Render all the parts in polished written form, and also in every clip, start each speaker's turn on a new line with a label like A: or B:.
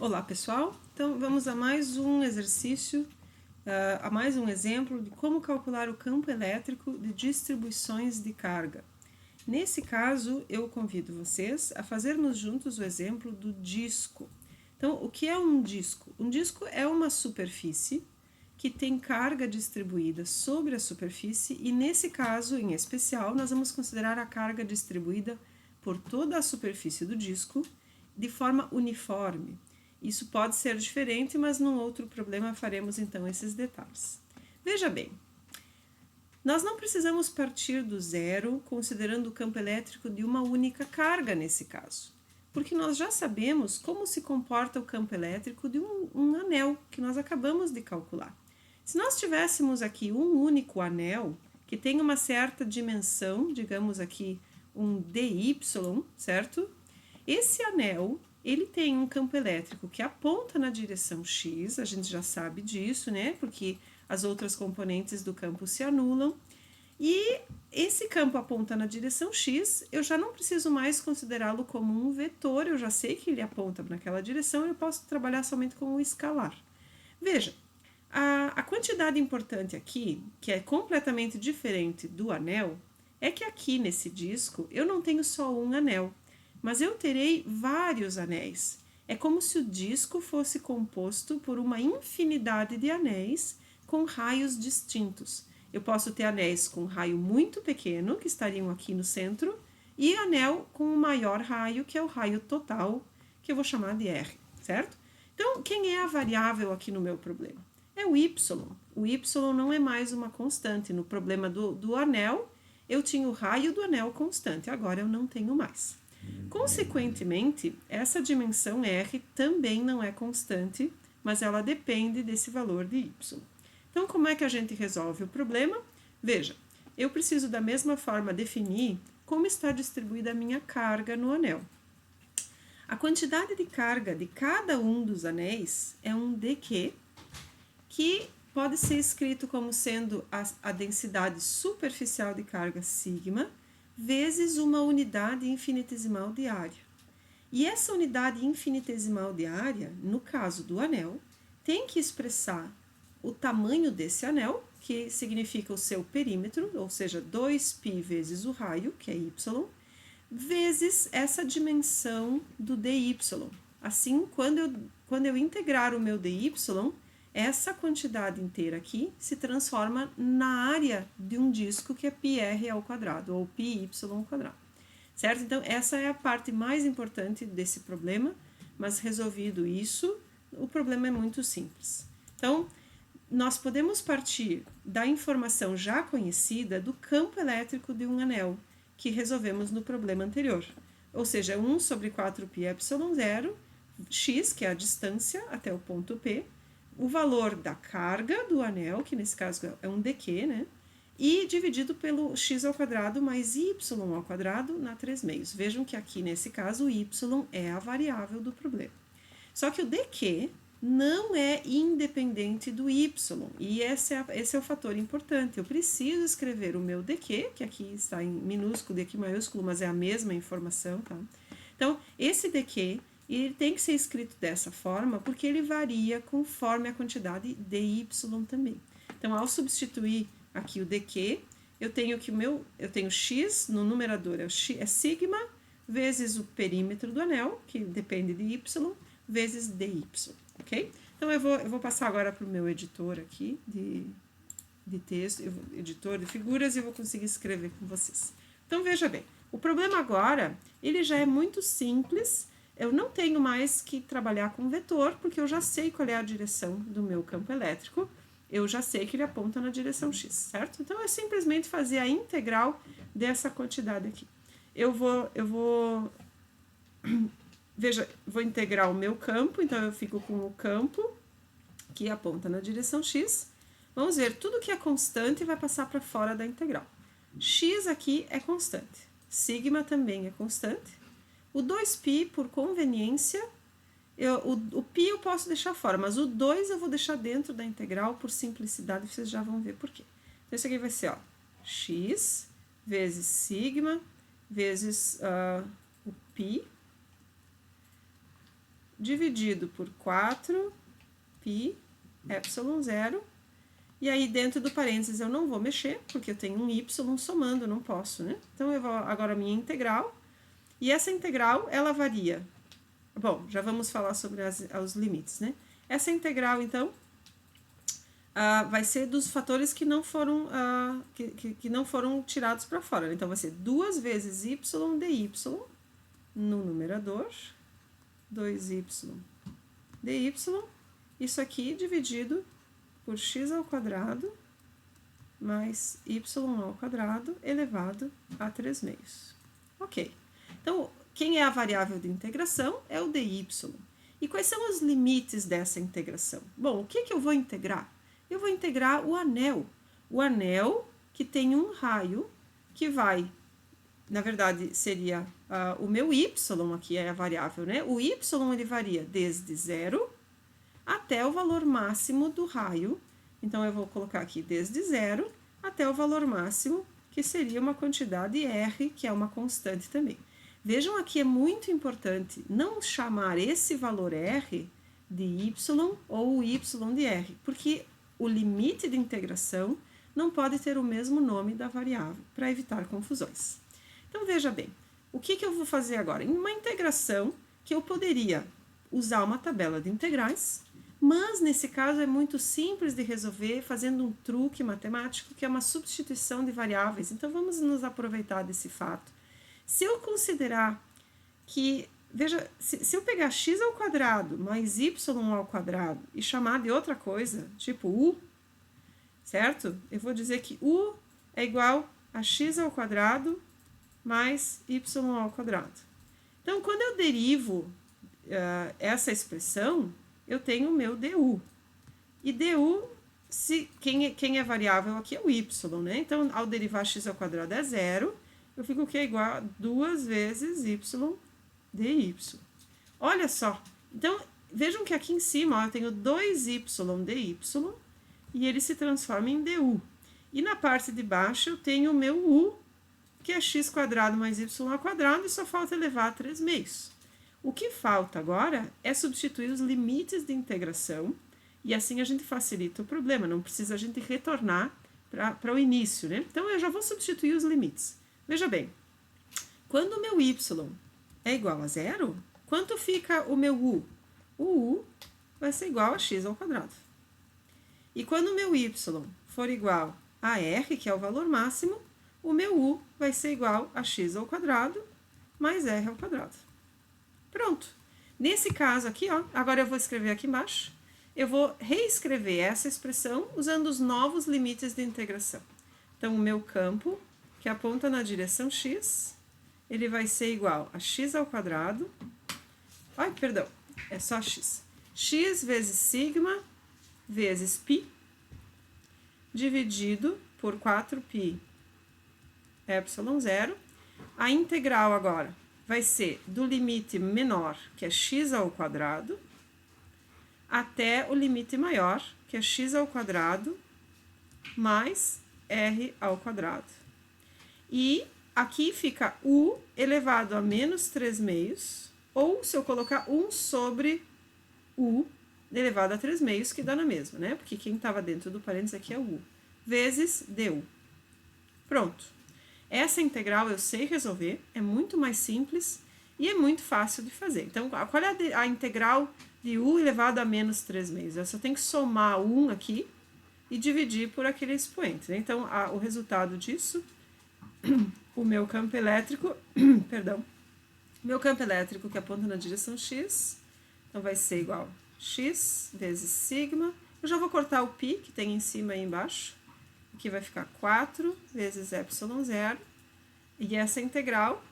A: Olá pessoal, então vamos a mais um exercício, a mais um exemplo de como calcular o campo elétrico de distribuições de carga. Nesse caso, eu convido vocês a fazermos juntos o exemplo do disco. Então, o que é um disco? Um disco é uma superfície que tem carga distribuída sobre a superfície e nesse caso, em especial, nós vamos considerar a carga distribuída por toda a superfície do disco de forma uniforme. Isso pode ser diferente, mas num outro problema faremos então esses detalhes. Veja bem, nós não precisamos partir do zero considerando o campo elétrico de uma única carga nesse caso, porque nós já sabemos como se comporta o campo elétrico de um anel que nós acabamos de calcular. Se nós tivéssemos aqui um único anel que tem uma certa dimensão, digamos aqui um dy, certo? Esse anel ele tem um campo elétrico que aponta na direção x, a gente já sabe disso, né? Porque as outras componentes do campo se anulam. E esse campo aponta na direção x, eu já não preciso mais considerá-lo como um vetor, eu já sei que ele aponta naquela direção, eu posso trabalhar somente com o escalar. Veja, a quantidade importante aqui, que é completamente diferente do anel, é que aqui nesse disco eu não tenho só um anel, mas eu terei vários anéis. É como se o disco fosse composto por uma infinidade de anéis com raios distintos. Eu posso ter anéis com raio muito pequeno, que estariam aqui no centro, e anel com o maior raio, que é o raio total, que eu vou chamar de R, certo? Então, quem é a variável aqui no meu problema? É o y. O y não é mais uma constante. No problema do anel, eu tinha o raio do anel constante, agora eu não tenho mais. Consequentemente, essa dimensão R também não é constante, mas ela depende desse valor de y. Então, como é que a gente resolve o problema? Veja, eu preciso da mesma forma definir como está distribuída a minha carga no anel. A quantidade de carga de cada um dos anéis é um dq, que pode ser escrito como sendo a densidade superficial de carga sigma vezes uma unidade infinitesimal de área. E essa unidade infinitesimal de área, no caso do anel, tem que expressar o tamanho desse anel, que significa o seu perímetro, ou seja, 2π vezes o raio, que é y, vezes essa dimensão do dy. Assim, quando eu integrar o meu dy, essa quantidade inteira aqui se transforma na área de um disco, que é πr ao quadrado, ou πy ao quadrado. Certo? Então, essa é a parte mais importante desse problema, mas resolvido isso, o problema é muito simples. Então, nós podemos partir da informação já conhecida do campo elétrico de um anel, que resolvemos no problema anterior. Ou seja, 1 sobre 4πε0, x, que é a distância até o ponto P, o valor da carga do anel, que nesse caso é um dq, né? E dividido pelo x ao quadrado mais y ao quadrado na 3 meios. Vejam que aqui, nesse caso, o y é a variável do problema. Só que o dq não é independente do y, e esse é o fator importante. Eu preciso escrever o meu dq, que aqui está em minúsculo, dq maiúsculo, mas é a mesma informação, tá? Então, esse dq, ele tem que ser escrito dessa forma, porque ele varia conforme a quantidade de y também. Então, ao substituir aqui o dq, eu tenho que eu tenho x no numerador, é sigma vezes o perímetro do anel, que depende de y, vezes dy, ok? Então, eu vou passar agora para o meu editor aqui de texto, editor de figuras, e eu vou conseguir escrever com vocês. Então, veja bem, o problema agora, ele já é muito simples, eu não tenho mais que trabalhar com vetor, porque eu já sei qual é a direção do meu campo elétrico, eu já sei que ele aponta na direção x, certo? Então, é simplesmente fazer a integral dessa quantidade aqui. Veja, vou integrar o meu campo, então eu fico com o campo que aponta na direção x. Vamos ver, tudo que é constante vai passar para fora da integral. X aqui é constante, sigma também é constante. O 2π, por conveniência, o π eu posso deixar fora, mas o 2 eu vou deixar dentro da integral por simplicidade, vocês já vão ver por quê. Então, isso aqui vai ser, ó, x vezes sigma vezes o π dividido por 4π epsilon zero. E aí, dentro do parênteses, eu não vou mexer, porque eu tenho um y somando, não posso, né? Então, eu vou agora a minha integral. E essa integral, ela varia. Bom, já vamos falar sobre os limites, né? Essa integral, então, vai ser dos fatores que não foram, que não foram tirados para fora. Então, vai ser 2 vezes y dy no numerador, 2y dy, isso aqui dividido por x ao quadrado mais y ao quadrado elevado a 3 meios. Ok. Então, quem é a variável de integração é o dy. E quais são os limites dessa integração? Bom, o que eu vou integrar? Eu vou integrar o anel. O anel que tem um raio que vai, na verdade, seria o meu y, aqui é a variável, né? O y ele varia desde 0 até o valor máximo do raio. Então, eu vou colocar aqui desde 0 até o valor máximo, que seria uma quantidade R, que é uma constante também. Vejam aqui, é muito importante não chamar esse valor R de y ou y de R, porque o limite de integração não pode ter o mesmo nome da variável, para evitar confusões. Então, veja bem, o que eu vou fazer agora? Em uma integração que eu poderia usar uma tabela de integrais, mas nesse caso é muito simples de resolver fazendo um truque matemático, que é uma substituição de variáveis. Então, vamos nos aproveitar desse fato. Se eu considerar que, veja, se eu pegar x ao quadrado mais y ao quadrado e chamar de outra coisa, tipo u, certo? Eu vou dizer que u é igual a x ao quadrado mais y ao quadrado. Então, quando eu derivo essa expressão, eu tenho o meu du. E du, quem é variável aqui é o y, né? Então, ao derivar x ao quadrado é 0, eu fico que é igual a 2 vezes y dy. Olha só. Então, vejam que aqui em cima, ó, eu tenho 2y dy e ele se transforma em du. E na parte de baixo eu tenho o meu u, que é x quadrado mais y ao quadrado, e só falta elevar a 3 meios. O que falta agora é substituir os limites de integração, e assim a gente facilita o problema, não precisa a gente retornar para o início, né? Então, eu já vou substituir os limites. Veja bem, quando o meu y é igual a 0, quanto fica o meu u? O u vai ser igual a x ao quadrado. E quando o meu y for igual a r, que é o valor máximo, o meu u vai ser igual a x ao quadrado mais r ao quadrado. Pronto. Nesse caso aqui, ó, agora eu vou escrever aqui embaixo, eu vou reescrever essa expressão usando os novos limites de integração. Então, o meu campo, que aponta na direção x, ele vai ser igual a x ao quadrado, é só x. X vezes sigma vezes π, dividido por 4π epsilon zero. A integral agora vai ser do limite menor, que é x ao quadrado, até o limite maior, que é x ao quadrado mais r ao quadrado. E aqui fica u elevado a menos 3 meios, ou se eu colocar 1 sobre u elevado a 3 meios, que dá na mesma, né? Porque quem estava dentro do parênteses aqui é o u, vezes du. Pronto. Essa integral eu sei resolver, é muito mais simples e é muito fácil de fazer. Então, qual é a integral de u elevado a menos 3 meios? Eu só tenho que somar 1 aqui e dividir por aquele expoente, né? Então, o resultado disso, o meu campo elétrico, meu campo elétrico que aponta na direção x, então vai ser igual a x vezes sigma. Eu já vou cortar o π, que tem em cima e embaixo. Aqui vai ficar 4 vezes epsilon zero. E essa integral,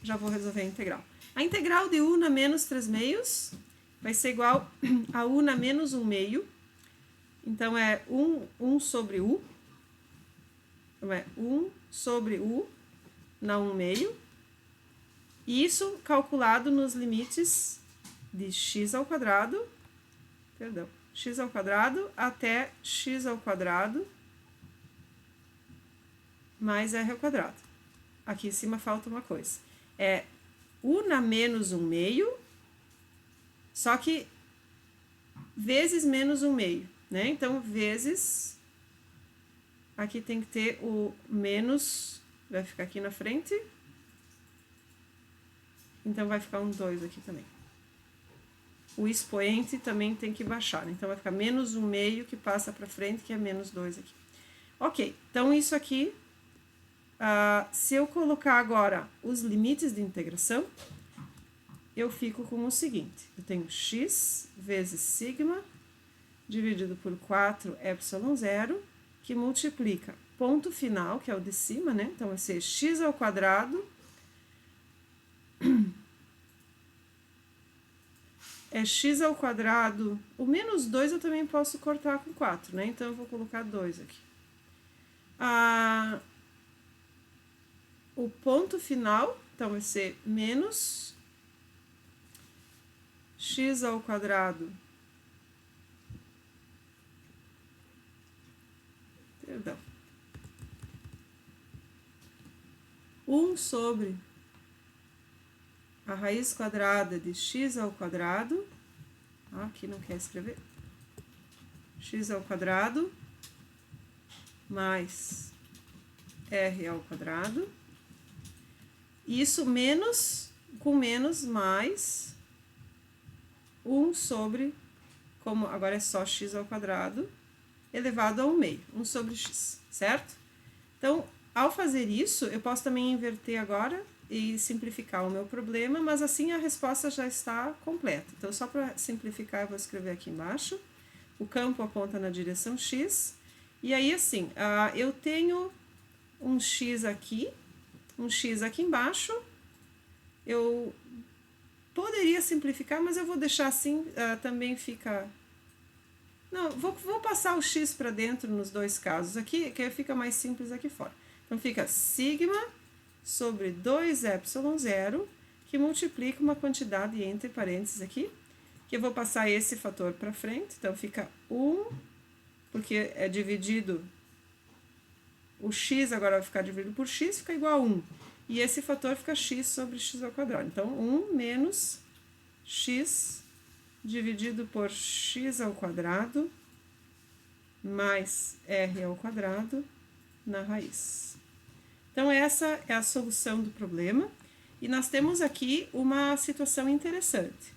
A: já vou resolver a integral. A integral de u na menos 3 meios vai ser igual a u na menos 1 meio. Então, é 1 sobre u. Então, é 1 sobre u na 1 meio. E isso calculado nos limites de x ao quadrado, x ao quadrado até x ao quadrado mais r ao quadrado. Aqui em cima falta uma coisa. É u na menos 1 meio Só que vezes menos 1/2, né? Então, vezes... Aqui tem que ter o menos... Vai ficar aqui na frente. Então, vai ficar um 2 aqui também. O expoente também tem que baixar, né? Então, vai ficar menos 1/2 que passa para frente, que é menos 2 aqui. Ok, então isso aqui... se eu colocar agora os limites de integração, eu fico com o seguinte. Eu tenho x vezes sigma dividido por 4 epsilon zero, que multiplica ponto final, que é o de cima, né? Então, vai ser x ao quadrado é x ao quadrado. O menos 2 eu também posso cortar com 4, né? Então, eu vou colocar 2 aqui. O ponto final, então, vai ser menos x ao quadrado. Perdão. 1 sobre a raiz quadrada de x ao quadrado. Aqui não quer escrever. X ao quadrado mais r ao quadrado. Isso menos, com menos, mais 1 sobre, como agora é só x ao quadrado, elevado a 1/2, 1 sobre x, certo? Então, ao fazer isso, eu posso também inverter agora e simplificar o meu problema, mas assim a resposta já está completa. Então, só para simplificar, eu vou escrever aqui embaixo. O campo aponta na direção x. E aí, assim, eu tenho um x aqui embaixo. Eu poderia simplificar, mas eu vou deixar assim, também fica... Não, vou passar o x para dentro nos dois casos aqui, que fica mais simples aqui fora. Então, fica sigma sobre 2 epsilon zero, que multiplica uma quantidade entre parênteses aqui, que eu vou passar esse fator para frente. Então, fica 1, porque é dividido... O x agora vai ficar dividido por x, fica igual a 1. E esse fator fica x sobre x ao quadrado. Então, 1 menos x dividido por x ao quadrado mais r ao quadrado na raiz. Então, essa é a solução do problema. E nós temos aqui uma situação interessante.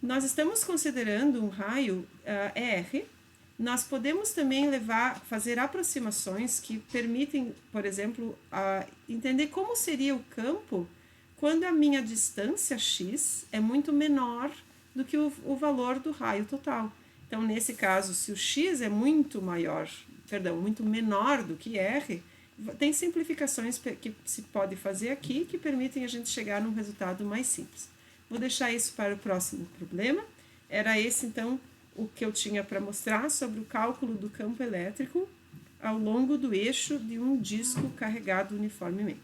A: Nós estamos considerando um raio R. Nós podemos também fazer aproximações que permitem, por exemplo, entender como seria o campo quando a minha distância x é muito menor do que o valor do raio total. Então, nesse caso, se o x é muito menor do que r, tem simplificações que se pode fazer aqui que permitem a gente chegar num resultado mais simples. Vou deixar isso para o próximo problema. Era esse, então, o que eu tinha para mostrar sobre o cálculo do campo elétrico ao longo do eixo de um disco carregado uniformemente.